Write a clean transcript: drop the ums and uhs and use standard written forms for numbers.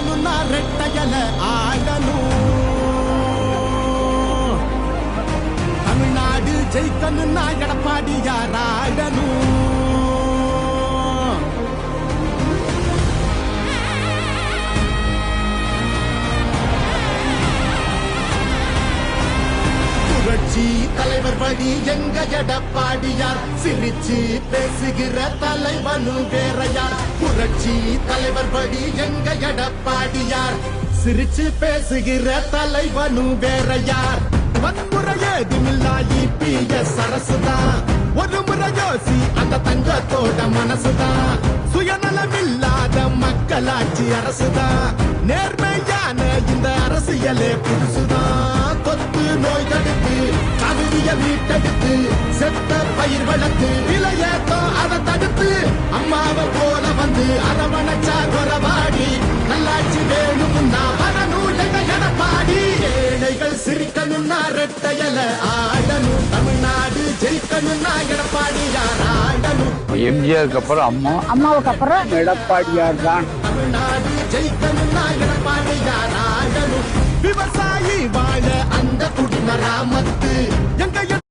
ஜெயிக்கணும்னா ரெட்டையல ஆடணும். தமிழ்நாடு ஜெயிக்கணும்னா எடப்பாடியார் ஆடணும். புரட்சி தலைவர் படி எங்க எடப்பாடியார், சிரிச்சு பேசுகிற தலைவனும் வேறையார். புரட்சி தலைவர் படி எங்க எடப்பாடியார், சிரிச்சு பேசுகிற தலைவனும் வேறையார். வன்முறை ஏதுமில்லா இபிஎஸ் அரசுதான், ஒரு முறை யோசி அந்த தங்கத்தோட மனசுதான். சுயநலமில்லாத மக்களாட்சி அரசுதான், நேர்மையான இந்த அரசியலே புதுசுதான். தொத்து நோய் தடுத்து கவிதைய வீட்டெடுத்து செத்த பயிர் வளர்த்து விலையேத்தம் அதை தடுத்து அம்மாவை போல வந்து அரவணைச்சா குறவாடி நல்லாட்சி வேணும்னா வரணும் எடப்பாடி. ஏழைகள் சிரிக்கணும்னா ரெட்டையல ஆடணும். தமிழ்நாடு ஜெயிக்கணும்னா எடப்பாடியார் ஆடணும். எம்ஜிஆருக்கு அப்புறம் அம்மாவுக்கு அப்புறம் எடப்பாடியார் தான். தமிழ்நாடு ஜெயிக்கணும்னா எடப்பாடியார் ஆடணும். விவசாயி வாழ அந்த குடிமராமத்து எங்க